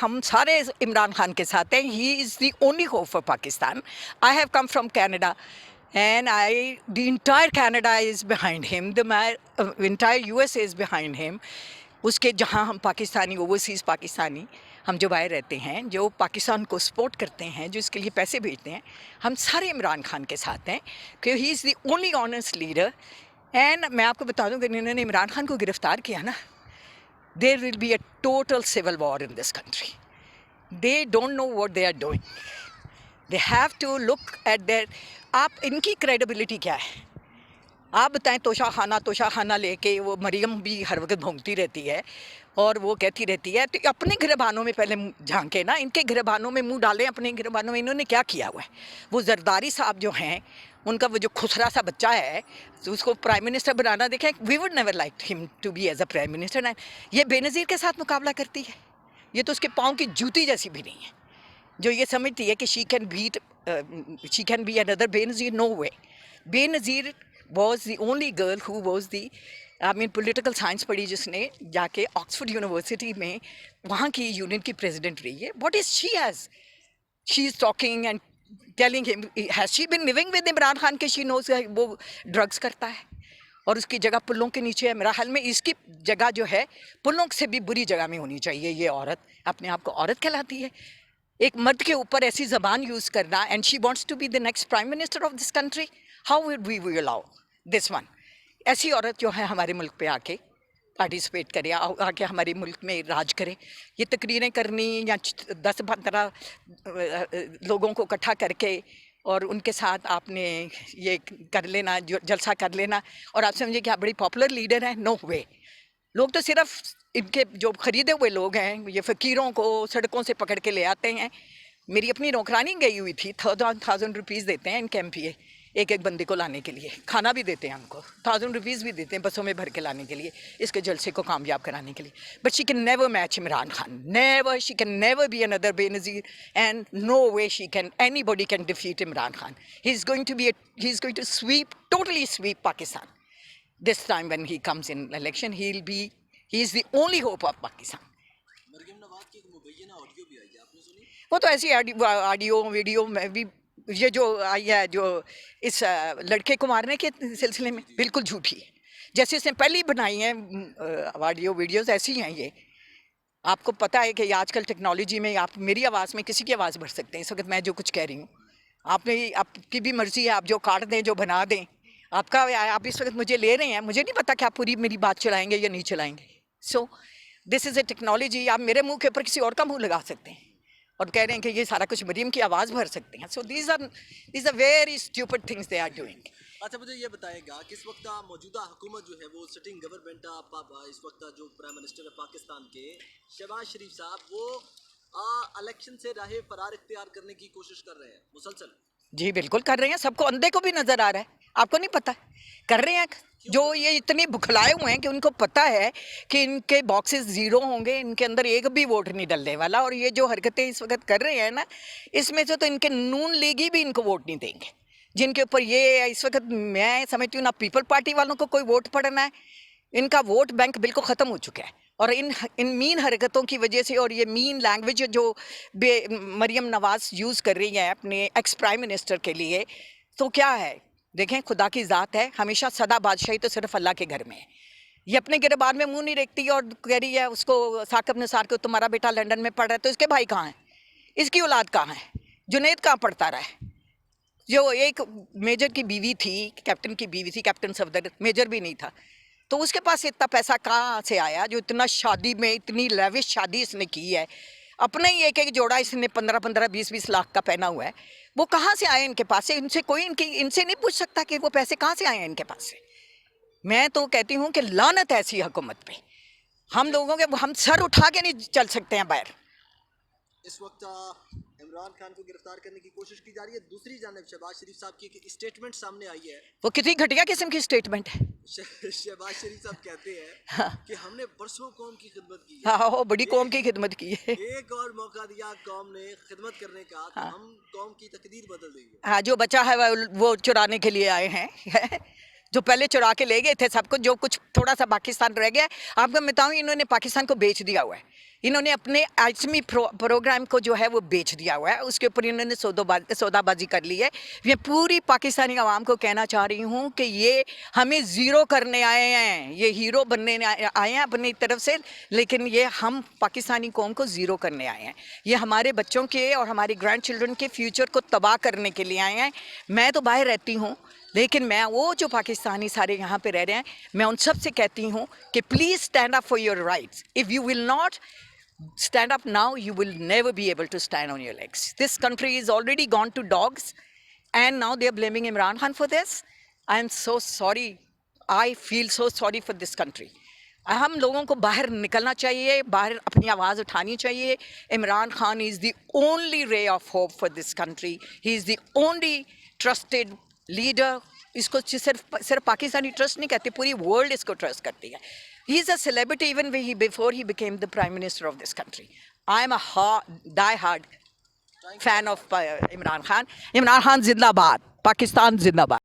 हम सारे इमरान खान के साथ हैं. He is the only hope for Pakistan. I have come from Canada and the entire Canada is behind him, entire USA is behind him. उसके जहाँ हम पाकिस्तानी ओवरसीज़ पाकिस्तानी हम जो बाहर रहते हैं, जो पाकिस्तान को सपोर्ट करते हैं, जो इसके लिए पैसे भेजते हैं, हम सारे इमरान खान के साथ हैं कि he is the only honest leader. And मैं आपको बता दूँ कि इन्होंने इमरान खान को गिरफ़्तार किया ना, there will be a total civil war in this country. They don't know what they are doing. They have to look at there. आप इनकी क्रेडिबिलिटी क्या है? आप बताएं. तोशा खाना लेके वो मरियम भी हर वक्त भोंगती रहती है और वो कहती रहती है. तो अपने गिरबानों में पहले झांके ना, इनके गिरबानों में मुंह डालें. अपने गिरबानों में इन्होंने क्या किया हुआ है? वो जरदारी साहब जो हैं, उनका वो जो खुसरा सा बच्चा है, तो उसको प्राइम मिनिस्टर बनाना. देखें, we would never like him to be as a prime minister. ये बेनज़ीर के साथ मुकाबला करती है. ये तो उसके पाँव की जूती जैसी भी नहीं है, जो ये समझती है कि she can be another Benazir. No way. Benazir was the only girl who was the political science पढ़ी, जिसने जाके ऑक्सफोर्ड यूनिवर्सिटी में वहाँ की यूनियन की प्रेसिडेंट रही है. What is she is talking and telling him. Has she been living with Imran Khan के शी नोज वो ड्रग्स करता है और उसकी जगह पुलों के नीचे है. मेरा ख्याल में इसकी जगह जो है पुलों से भी बुरी जगह में होनी चाहिए. ये औरत अपने आप को औरत कहलाती है. एक मर्द के ऊपर ऐसी ज़बान यूज़ करना. And she wants to be the next prime minister of this country. How would we allow this one? ऐसी औरत जो है हमारे मुल्क पे आके पार्टिसिपेट करे, आके हमारे मुल्क में राज करे. ये तकरीरें करनी या 10-15 लोगों को इकट्ठा करके और उनके साथ आपने ये कर लेना, जो जलसा कर लेना, और आप समझिए कि आप बड़ी पॉपुलर लीडर हैं. नो वे. लोग तो सिर्फ इनके जो ख़रीदे हुए लोग हैं, ये फ़कीरों को सड़कों से पकड़ के ले आते हैं. मेरी अपनी नौकरानी गई हुई थी. 1000 रुपीज़ देते हैं इनके MPA एक बंदे को लाने के लिए. खाना भी देते हैं हमको. 1000 रुपीज़ भी देते हैं बसों में भर के लाने के लिए, इसके जलसे को कामयाब कराने के लिए. But she can never match Imran Khan. Never. She can never be another Benazir. And no way anybody can defeat Imran Khan. He is going to totally sweep Pakistan. This time when he comes in election, he is the only hope of Pakistan. Maryam Nawaz की एक मुबैना audio भी आई है, आपने सुनी? वो तो ऐसी audio video में भी, ये जो आई है जो इस लड़के को मारने के सिलसिले में, बिल्कुल झूठी है. जैसे इसने पहली बनाई है ऑडियो वीडियोस, ऐसी हैं ये. आपको पता है कि आजकल टेक्नोलॉजी में आप मेरी आवाज़ में किसी की आवाज़ भर सकते हैं. इस वक्त मैं जो कुछ कह रही हूँ, आपकी भी मर्ज़ी है, आप जो काट दें, जो बना दें, आपका. आप इस वक्त मुझे ले रहे हैं, मुझे नहीं पता कि आप पूरी मेरी बात चलाएंगे या नहीं चलाएंगे. So this is a technology. आप मेरे मुंह के ऊपर किसी और का मुंह लगा सकते हैं और कह रहे हैं कि ये सारा कुछ मरियम की आवाज़ भर सकते हैं. So these are very stupid things they are doing. अच्छा, मुझे ये बताएगा कि इस वक्त मौजूदा हुकूमत जो है वो सिटिंग गवर्नमेंट, इस वक्त जो प्राइम मिनिस्टर है पाकिस्तान के शहबाज शरीफ साहब, वो इलेक्शन से राह फरार इख्तियार करने की कोशिश कर रहे हैं मुसलसल. जी बिल्कुल कर रहे हैं. सबको, अंधे को भी नज़र आ रहा है. आपको नहीं पता? कर रहे हैं. जो ये इतने बुखलाए हुए हैं कि उनको पता है कि इनके बॉक्सेस ज़ीरो होंगे, इनके अंदर एक भी वोट नहीं डलने वाला. और ये जो हरकतें इस वक्त कर रहे हैं ना, इसमें से तो इनके नून लीगी भी इनको वोट नहीं देंगे. जिनके ऊपर ये इस वक्त मैं समझती हूँ ना, पीपल पार्टी वालों को कोई वोट पड़ना है. इनका वोट बैंक बिल्कुल ख़त्म हो चुका है. और इन मीन हरकतों की वजह से, और ये मीन लैंग्वेज जो मरियम नवाज़ यूज़ कर रही है अपने एक्स प्राइम मिनिस्टर के लिए, तो क्या है? देखें, खुदा की ज़ात है. हमेशा सदा बादशाही तो सिर्फ अल्लाह के घर में है. ये अपने गिरबान में मुंह नहीं रखती और कह रही है उसको, साकिब निसार को, तुम्हारा बेटा लंदन में पढ़ रहा है, तो इसके भाई कहाँ हैं? इसकी औलाद कहाँ है? जुनैद कहाँ पढ़ता रहा है? जो एक मेजर की बीवी थी, कैप्टन की बीवी थी, कैप्टन सफदर, मेजर भी नहीं था, तो उसके पास इतना पैसा कहाँ से आया जो इतना शादी में, इतनी लेविश शादी इसने की है. अपने ही एक जोड़ा इसने 15-15, 20-20 लाख का पहना हुआ है. वो कहाँ से आए इनके पास से? इनसे कोई इनसे नहीं पूछ सकता कि वो पैसे कहाँ से आए हैं इनके पास से. मैं तो कहती हूँ कि लानत है ऐसी हुकूमत पे. हम लोगों के, हम सर उठा के नहीं चल सकते हैं बाहर. इस वक्त इमरान खान को गिरफ्तार करने की कोशिश की जा रही है. दूसरी जानिब शहबाज शरीफ साहब की एक स्टेटमेंट सामने आई है. वो कितनी घटिया किस्म की स्टेटमेंट है. शहबाज शरीफ साहब कहते हैं हाँ, कि हमने बरसों कौम की खिदमत की है. हाँ, हो बड़ी कौम की खिदमत की है. एक और मौका दिया कौम ने खिदमत करने का, तो हम कौम की तकदीर बदल देंगे. हाँ, जो बचा है वो चुराने के लिए आए हैं. जो पहले चुरा के ले गए थे सब कुछ, जो कुछ थोड़ा सा पाकिस्तान रह गया है, आपको मैं बताऊं इन्होंने पाकिस्तान को बेच दिया हुआ है। इन्होंने अपने आइटमी प्रोग्राम को जो है वो बेच दिया हुआ है, उसके ऊपर इन्होंने सौदाबाजी कर ली है। मैं पूरी पाकिस्तानी आवाम को कहना चाह रही हूँ कि ये हमें ज़ीरो करने आए हैं, ये हीरो बनने आए हैं अपनी तरफ से, लेकिन ये हम पाकिस्तानी कौम को ज़ीरो करने आए हैं। ये हमारे बच्चों के और हमारे ग्रैंड चिल्ड्रन के फ्यूचर को तबाह करने के लिए आए हैं। मैं तो बाहर रहती हूँ, लेकिन मैं वो जो पाकिस्तानी सारे यहाँ पे रह रहे हैं, मैं उन सब से कहती हूँ कि please stand up for your rights. If you will not stand up now, you will never be able to stand on your legs. This country is already gone to dogs, and now they are blaming Imran Khan for this. I am so sorry. I feel so sorry for this country. हम लोगों को बाहर निकलना चाहिए, बाहर अपनी आवाज़ उठानी चाहिए। Imran Khan is the only ray of hope for this country. He is the only trusted leader. इसको सिर्फ पाकिस्तानी ट्रस्ट नहीं कहते, पूरी वर्ल्ड इसको ट्रस्ट करती है। He is a celebrity even before he became the prime minister of this country. I am a die-hard fan of Imran Khan. Imran Khan zindabad. Pakistan zindabad.